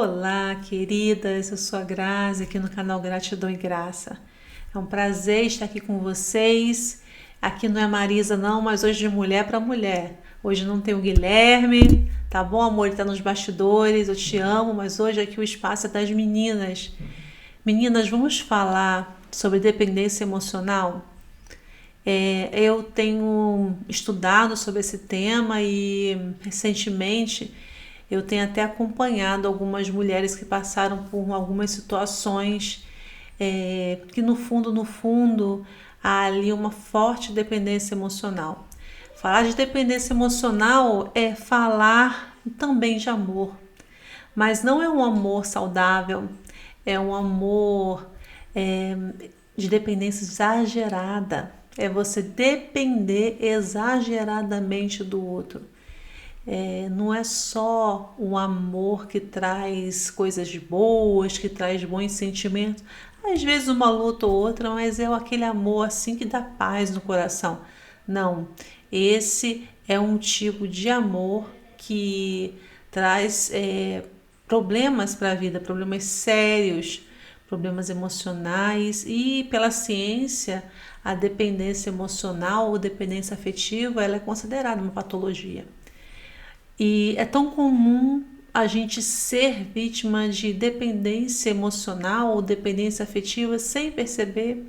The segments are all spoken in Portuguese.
Olá, queridas, eu sou a Grazi, aqui no canal Gratidão e Graça. É um prazer estar aqui com vocês. Aqui não é Marisa não, mas hoje de mulher para mulher. Hoje não tem o Guilherme, tá bom, amor? Ele tá nos bastidores, eu te amo, mas hoje aqui o espaço é das meninas. Meninas, vamos falar sobre dependência emocional? Eu tenho estudado sobre esse tema e recentemente eu tenho até acompanhado algumas mulheres que passaram por algumas situações que no fundo, há ali uma forte dependência emocional. Falar de dependência emocional é falar também de amor, mas não é um amor saudável, é um amor é, de dependência exagerada. É você depender exageradamente do outro. Não é só o amor que traz coisas boas, que traz bons sentimentos. Às vezes uma luta ou outra, mas é aquele amor assim que dá paz no coração. Não, esse é um tipo de amor que traz problemas para a vida, problemas sérios, problemas emocionais, e pela ciência a dependência emocional ou dependência afetiva ela é considerada uma patologia. E é tão comum a gente ser vítima de dependência emocional ou dependência afetiva sem perceber.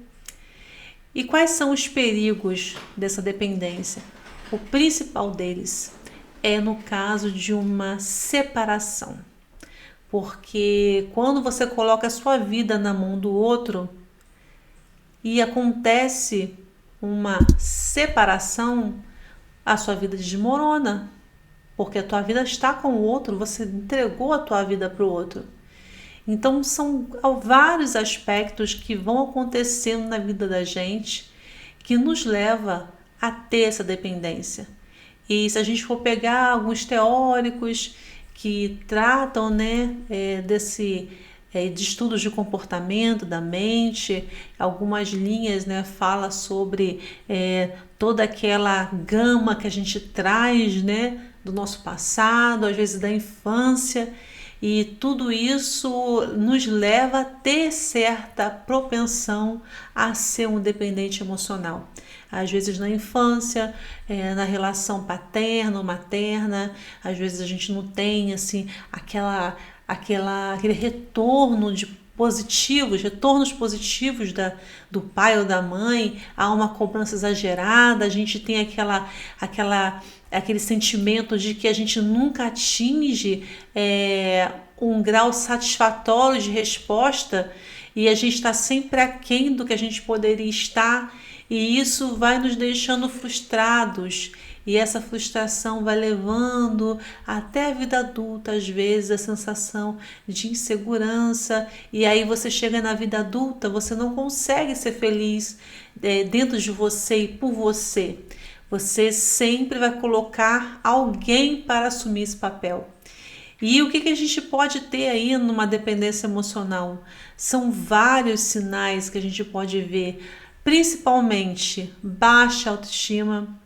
E quais são os perigos dessa dependência? O principal deles é no caso de uma separação. Porque quando você coloca a sua vida na mão do outro e acontece uma separação, a sua vida desmorona. Porque a tua vida está com o outro, você entregou a tua vida para o outro. Então são vários aspectos que vão acontecendo na vida da gente que nos leva a ter essa dependência. E se a gente for pegar alguns teóricos que tratam de estudos de comportamento da mente, algumas linhas fala sobre toda aquela gama que a gente traz do nosso passado, às vezes da infância, e tudo isso nos leva a ter certa propensão a ser um dependente emocional. Às vezes na infância, na relação paterno-materna, às vezes a gente não tem assim, aquele retornos positivos do pai ou da mãe, há uma cobrança exagerada, a gente tem aquele sentimento de que a gente nunca atinge um grau satisfatório de resposta e a gente está sempre aquém do que a gente poderia estar, e isso vai nos deixando frustrados. E essa frustração vai levando até a vida adulta, às vezes, a sensação de insegurança. E aí você chega na vida adulta, você não consegue ser feliz dentro de você e por você. Você sempre vai colocar alguém para assumir esse papel. E o que a gente pode ter aí numa dependência emocional? São vários sinais que a gente pode ver, principalmente baixa autoestima,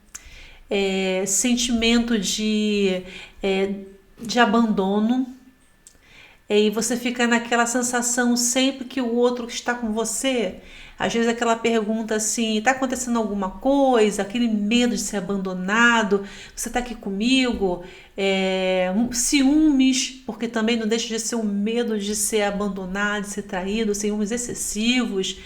sentimento de abandono, e você fica naquela sensação sempre que o outro está com você. Às vezes aquela pergunta assim, está acontecendo alguma coisa, aquele medo de ser abandonado, você está aqui comigo, ciúmes, porque também não deixa de ser um medo de ser abandonado, de ser traído, ciúmes excessivos,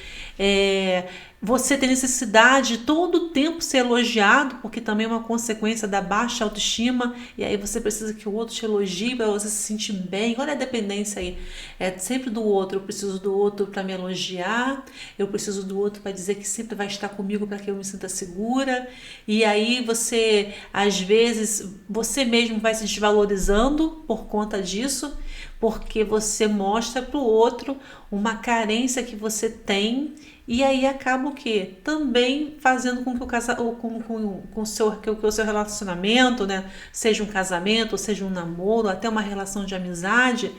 você tem necessidade de todo o tempo ser elogiado, porque também é uma consequência da baixa autoestima, e aí você precisa que o outro te elogie para você se sentir bem. Olha a dependência aí, é sempre do outro. Eu preciso do outro para me elogiar, eu preciso do outro para dizer que sempre vai estar comigo para que eu me sinta segura, e aí você, às vezes, você mesmo vai se desvalorizando por conta disso, porque você mostra para o outro uma carência que você tem, e aí acaba o quê? Também fazendo com que o seu relacionamento, seja um casamento, ou seja um namoro, até uma relação de amizade,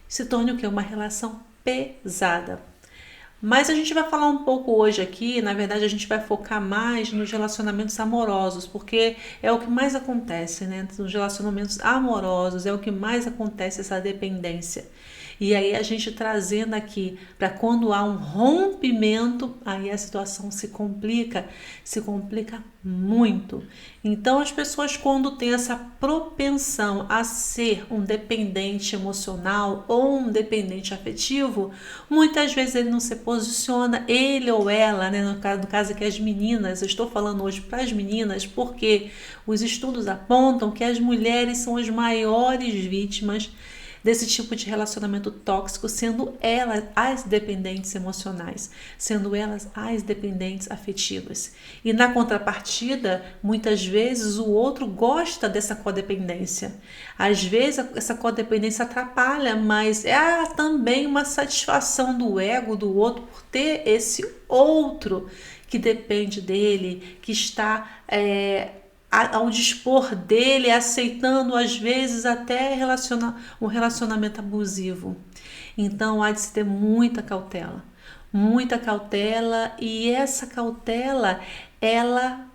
se torne o quê? Uma relação pesada. Mas a gente vai falar um pouco hoje aqui, na verdade a gente vai focar mais nos relacionamentos amorosos, porque é o que mais acontece, né? Nos relacionamentos amorosos é o que mais acontece essa dependência. E aí a gente trazendo aqui para quando há um rompimento, aí a situação se complica muito. Então as pessoas quando têm essa propensão a ser um dependente emocional ou um dependente afetivo, muitas vezes ele não se posiciona, ele ou ela, né? No caso aqui as meninas, eu estou falando hoje para as meninas, porque os estudos apontam que as mulheres são as maiores vítimas desse tipo de relacionamento tóxico, sendo elas as dependentes emocionais, sendo elas as dependentes afetivas. E na contrapartida, muitas vezes o outro gosta dessa codependência. Às vezes essa codependência atrapalha, mas é também uma satisfação do ego do outro por ter esse outro que depende dele, que está ao dispor dele, aceitando às vezes até um relacionamento abusivo. Então há de se ter muita cautela, e essa cautela ela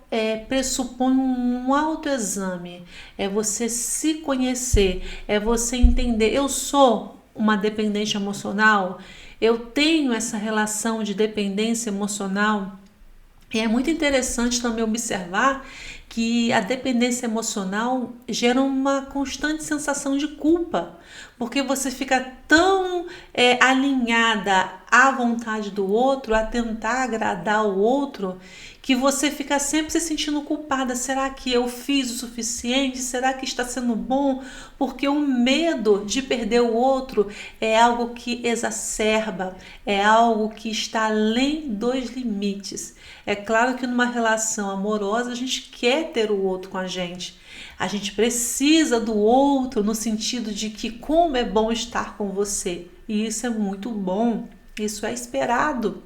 pressupõe um autoexame, é você se conhecer, é você entender, eu sou uma dependente emocional, eu tenho essa relação de dependência emocional. E é muito interessante também observar que a dependência emocional gera uma constante sensação de culpa, porque você fica tão alinhada à vontade do outro, a tentar agradar o outro, que você fica sempre se sentindo culpada. Será que eu fiz o suficiente? Será que está sendo bom? Porque o medo de perder o outro é algo que exacerba, é algo que está além dos limites. É claro que numa relação amorosa a gente quer ter o outro com a gente precisa do outro no sentido de que como é bom estar com você. E isso é muito bom, isso é esperado.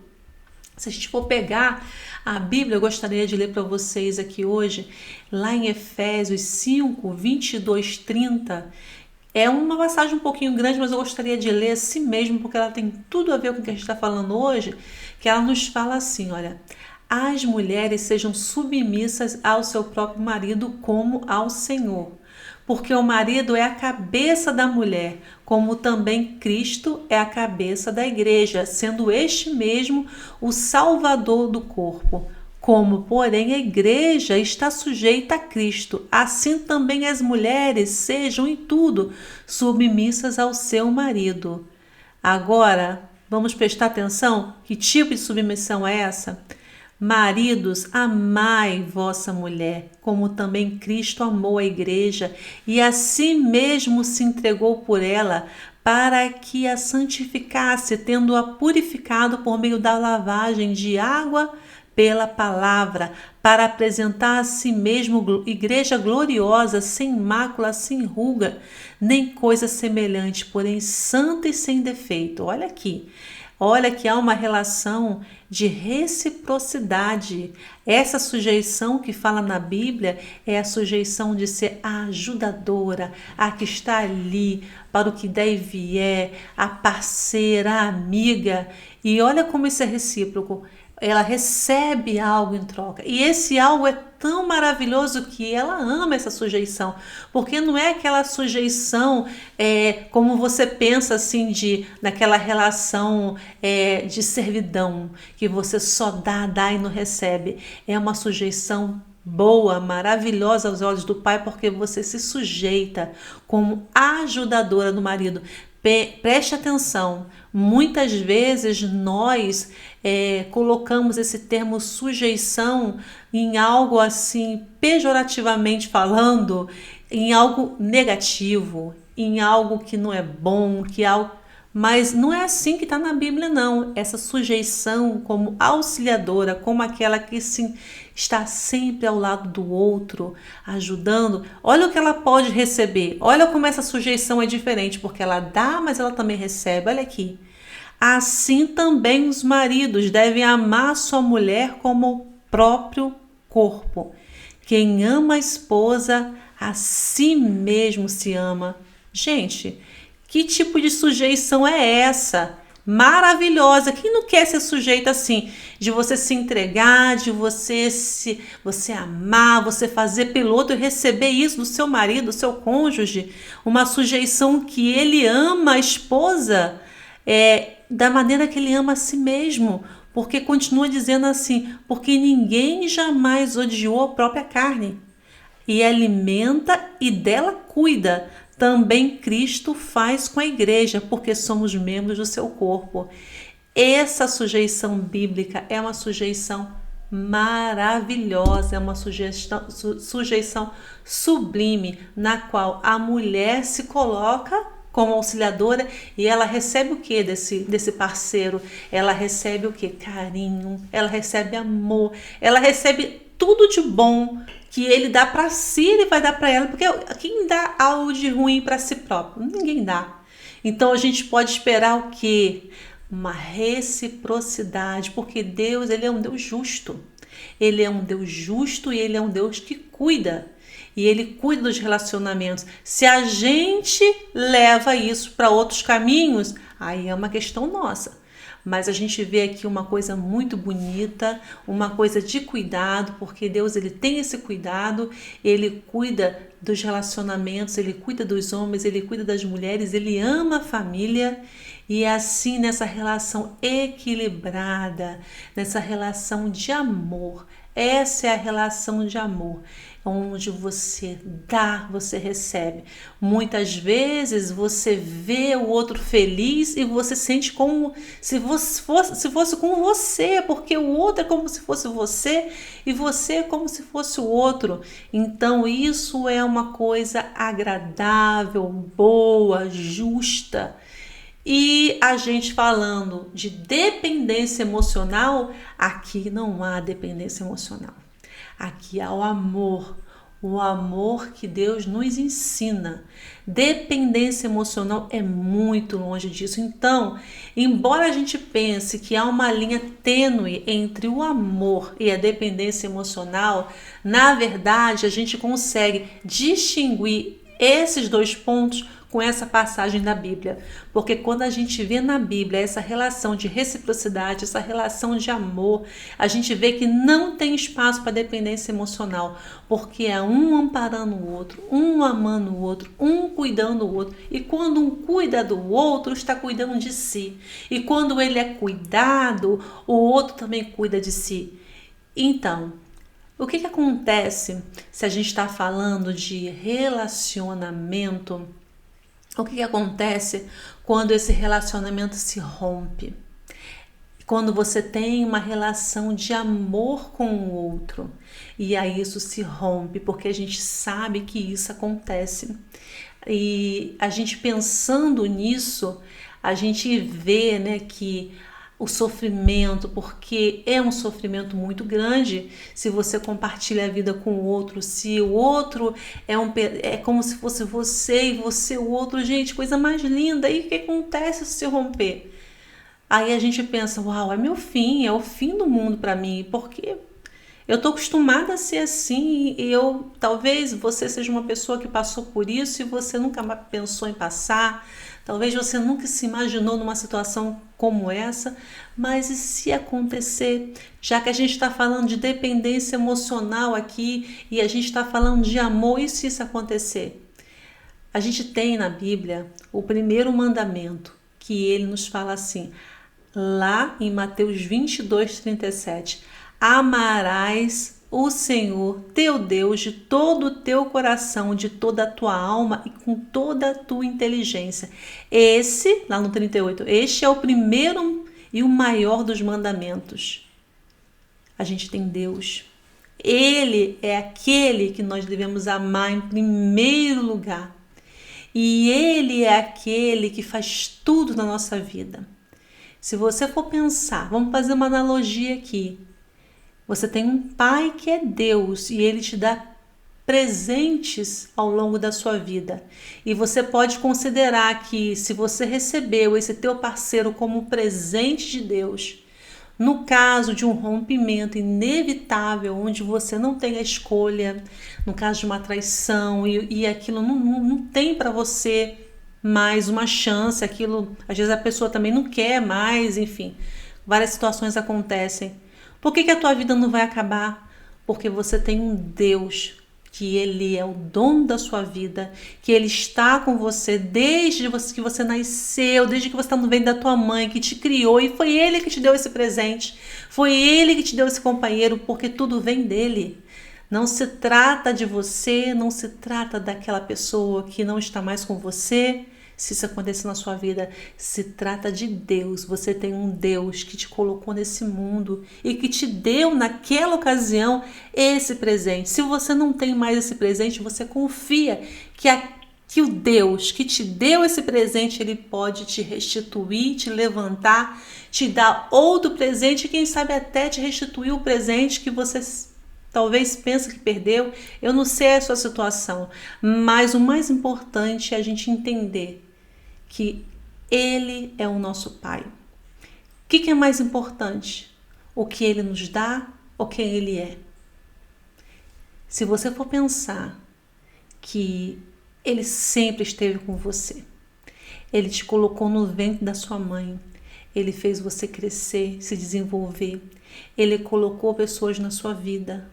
Se a gente for pegar a Bíblia, eu gostaria de ler para vocês aqui hoje, lá em Efésios 5, 22, 30. É uma passagem um pouquinho grande, mas eu gostaria de ler assim mesmo, porque ela tem tudo a ver com o que a gente está falando hoje, que ela nos fala assim, olha: as mulheres sejam submissas ao seu próprio marido como ao Senhor, porque o marido é a cabeça da mulher, como também Cristo é a cabeça da igreja, sendo este mesmo o Salvador do corpo. Como, porém, a igreja está sujeita a Cristo, assim também as mulheres sejam em tudo submissas ao seu marido. Agora, vamos prestar atenção? Que tipo de submissão é essa? Maridos, amai vossa mulher, como também Cristo amou a igreja e a si mesmo se entregou por ela, para que a santificasse, tendo-a purificado por meio da lavagem de água pela palavra, para apresentar a si mesmo igreja gloriosa, sem mácula, sem ruga, nem coisa semelhante, porém santa e sem defeito. Olha aqui. Olha que há uma relação de reciprocidade. Essa sujeição que fala na Bíblia é a sujeição de ser a ajudadora, a que está ali para o que der e vier, a parceira, a amiga. E olha como isso é recíproco. Ela recebe algo em troca. E esse algo é tão maravilhoso que ela ama essa sujeição. Porque não é aquela sujeição como você pensa assim, naquela relação de servidão, que você só dá e não recebe. É uma sujeição boa, maravilhosa aos olhos do Pai, porque você se sujeita como ajudadora do marido. Preste atenção, muitas vezes nós colocamos esse termo sujeição em algo assim, pejorativamente falando, em algo negativo, em algo que não é bom, mas não é assim que está na Bíblia, não. Essa sujeição como auxiliadora, como aquela que sim, está sempre ao lado do outro, ajudando. Olha o que ela pode receber. Olha como essa sujeição é diferente, porque ela dá, mas ela também recebe. Olha aqui. Assim também os maridos devem amar sua mulher como o próprio corpo. Quem ama a esposa, a si mesmo se ama. Gente, que tipo de sujeição é essa? maravilhosa. Quem não quer ser sujeito assim, de você se entregar, de você amar, você fazer pelo outro e receber isso do seu marido, do seu cônjuge, uma sujeição que ele ama a esposa da maneira que ele ama a si mesmo, porque continua dizendo assim, porque ninguém jamais odiou a própria carne e alimenta e dela cuida. Também Cristo faz com a igreja, porque somos membros do seu corpo. Essa sujeição bíblica é uma sujeição maravilhosa, é uma sujeição sublime, na qual a mulher se coloca como auxiliadora e ela recebe o que desse parceiro? Ela recebe o que? Carinho, ela recebe amor, ela recebe tudo de bom que ele dá para si, ele vai dar para ela, porque quem dá algo de ruim para si próprio? Ninguém dá. Então a gente pode esperar o quê? Uma reciprocidade, porque Deus, ele é um Deus justo. Ele é um Deus justo e ele é um Deus que cuida. E ele cuida dos relacionamentos. Se a gente leva isso para outros caminhos, aí é uma questão nossa. Mas a gente vê aqui uma coisa muito bonita, uma coisa de cuidado, porque Deus, ele tem esse cuidado, ele cuida dos relacionamentos, ele cuida dos homens, ele cuida das mulheres, ele ama a família. E é assim, nessa relação equilibrada, nessa relação de amor, essa é a relação de amor, onde você dá, você recebe. Muitas vezes você vê o outro feliz e você sente como se fosse com você, porque o outro é como se fosse você e você é como se fosse o outro. Então isso é uma coisa agradável, boa, justa. E a gente falando de dependência emocional, aqui não há dependência emocional. Aqui há o amor que Deus nos ensina. Dependência emocional é muito longe disso. Então, embora a gente pense que há uma linha tênue entre o amor e a dependência emocional, na verdade a gente consegue distinguir esses dois pontos com essa passagem da Bíblia, porque quando a gente vê na Bíblia essa relação de reciprocidade, essa relação de amor, a gente vê que não tem espaço para dependência emocional, porque é um amparando o outro, um amando o outro, um cuidando do outro, e quando um cuida do outro, está cuidando de si, e quando ele é cuidado, o outro também cuida de si. Então, o que acontece se a gente está falando de relacionamento? O que acontece quando esse relacionamento se rompe? Quando você tem uma relação de amor com o outro e aí isso se rompe, porque a gente sabe que isso acontece. E a gente pensando nisso, a gente vê, né, que o sofrimento, porque é um sofrimento muito grande se você compartilha a vida com o outro, se o outro é como se fosse você e você o outro, gente, coisa mais linda. E o que acontece se romper? Aí a gente pensa, uau, é meu fim, é o fim do mundo para mim, porque eu tô acostumada a ser assim e talvez você seja uma pessoa que passou por isso e você nunca pensou em passar. Talvez você nunca se imaginou numa situação como essa, mas e se acontecer? Já que a gente está falando de dependência emocional aqui e a gente está falando de amor, e se isso acontecer? A gente tem na Bíblia o primeiro mandamento, que ele nos fala assim, lá em Mateus 22:37, amarás o Senhor teu Deus de todo o teu coração, de toda a tua alma e com toda a tua inteligência. Esse, lá no 38, este é o primeiro e o maior dos mandamentos. A gente tem Deus. Ele é aquele que nós devemos amar em primeiro lugar. E ele é aquele que faz tudo na nossa vida. Se você for pensar, vamos fazer uma analogia aqui. Você tem um pai que é Deus e ele te dá presentes ao longo da sua vida. E você pode considerar que se você recebeu esse teu parceiro como presente de Deus, no caso de um rompimento inevitável, onde você não tem a escolha, no caso de uma traição e aquilo não tem para você mais uma chance, aquilo, às vezes a pessoa também não quer mais, enfim, várias situações acontecem. Por que a tua vida não vai acabar? Porque você tem um Deus que Ele é o dono da sua vida, que Ele está com você desde que você nasceu, desde que você está no ventre da tua mãe, que te criou, e foi Ele que te deu esse presente, foi Ele que te deu esse companheiro, porque tudo vem dEle. Não se trata de você, não se trata daquela pessoa que não está mais com você. Se isso acontecer na sua vida, se trata de Deus. Você tem um Deus que te colocou nesse mundo e que te deu naquela ocasião esse presente. Se você não tem mais esse presente, você confia que o Deus que te deu esse presente, Ele pode te restituir, te levantar, te dar outro presente e quem sabe até te restituir o presente que você talvez pensa que perdeu. Eu não sei a sua situação, mas o mais importante é a gente entender que Ele é o nosso Pai. O que é mais importante? O que Ele nos dá ou quem Ele é? Se você for pensar que Ele sempre esteve com você, Ele te colocou no ventre da sua mãe, Ele fez você crescer, se desenvolver, Ele colocou pessoas na sua vida.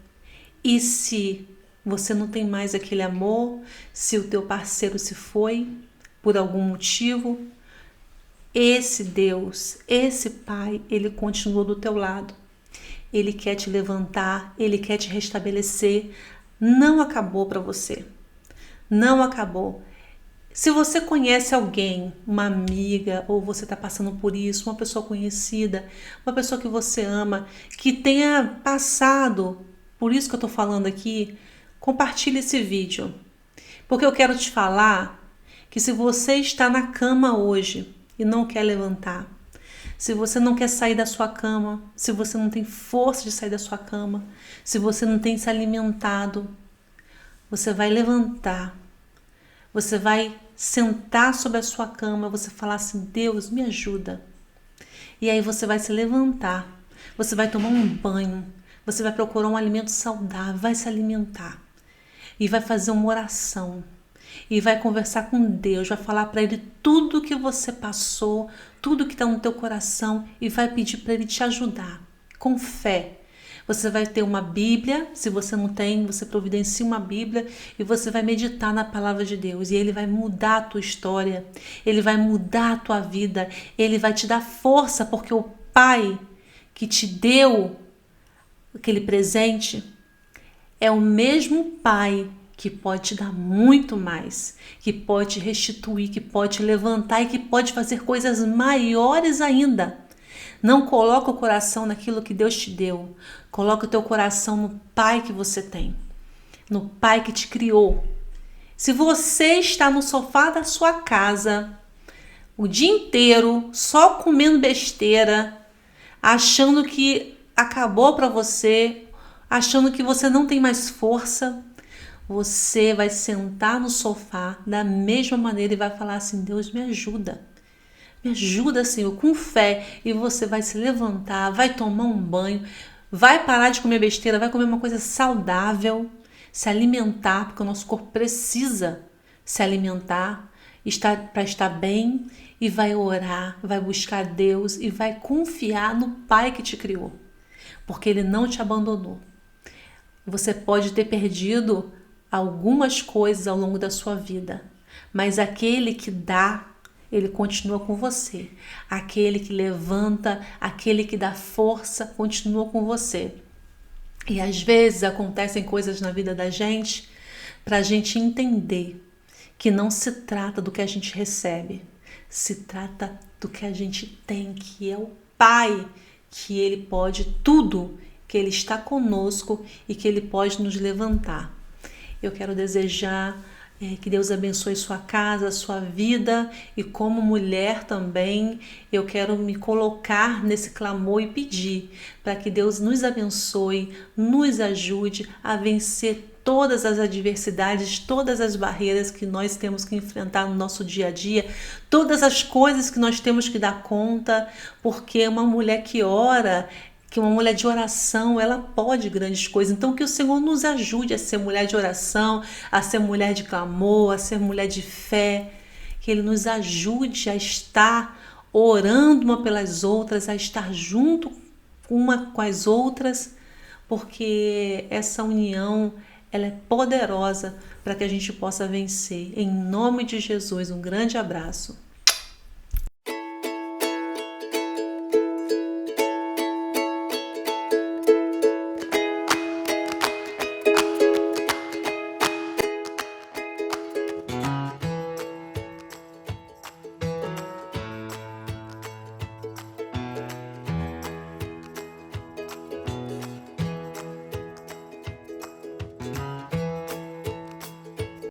E se você não tem mais aquele amor, se o teu parceiro se foi por algum motivo, esse Deus, esse Pai, Ele continua do teu lado. Ele quer te levantar, Ele quer te restabelecer. Não acabou para você. Não acabou. Se você conhece alguém, uma amiga, ou você está passando por isso, uma pessoa conhecida, uma pessoa que você ama, que tenha passado por isso que eu estou falando aqui, compartilhe esse vídeo. Porque eu quero te falar que se você está na cama hoje e não quer levantar, se você não quer sair da sua cama, se você não tem força de sair da sua cama, se você não tem se alimentado, você vai levantar, você vai sentar sobre a sua cama, você falar assim, Deus, me ajuda. E aí você vai se levantar, você vai tomar um banho, você vai procurar um alimento saudável, vai se alimentar e vai fazer uma oração e vai conversar com Deus, vai falar para Ele tudo que você passou, tudo que está no teu coração e vai pedir para Ele te ajudar, com fé. Você vai ter uma Bíblia, se você não tem, você providencia uma Bíblia e você vai meditar na palavra de Deus e Ele vai mudar a tua história, Ele vai mudar a tua vida, Ele vai te dar força porque o Pai que te deu aquele presente é o mesmo Pai que pode te dar muito mais, que pode te restituir, que pode te levantar e que pode fazer coisas maiores ainda. Não coloca o coração naquilo que Deus te deu. Coloca o teu coração no Pai que você tem, no Pai que te criou. Se você está no sofá da sua casa o dia inteiro só comendo besteira, achando que acabou para você, achando que você não tem mais força, você vai sentar no sofá da mesma maneira e vai falar assim, Deus me ajuda, Senhor, com fé, e você vai se levantar, vai tomar um banho, vai parar de comer besteira, vai comer uma coisa saudável, se alimentar, porque o nosso corpo precisa se alimentar, para estar bem, e vai orar, vai buscar Deus e vai confiar no Pai que te criou. Porque Ele não te abandonou. Você pode ter perdido algumas coisas ao longo da sua vida, mas aquele que dá, Ele continua com você. Aquele que levanta, aquele que dá força, continua com você. E às vezes acontecem coisas na vida da gente para a gente entender que não se trata do que a gente recebe, se trata do que a gente tem, que é o Pai, que Ele pode tudo, que Ele está conosco e que Ele pode nos levantar. Eu quero desejar que Deus abençoe sua casa, sua vida, e como mulher também, eu quero me colocar nesse clamor e pedir para que Deus nos abençoe, nos ajude a vencer todas as adversidades, todas as barreiras que nós temos que enfrentar no nosso dia a dia, todas as coisas que nós temos que dar conta, porque uma mulher que ora, que uma mulher de oração, ela pode grandes coisas. Então que o Senhor nos ajude a ser mulher de oração, a ser mulher de clamor, a ser mulher de fé, que Ele nos ajude a estar orando uma pelas outras, a estar junto uma com as outras, porque essa união ela é poderosa para que a gente possa vencer. Em nome de Jesus, um grande abraço.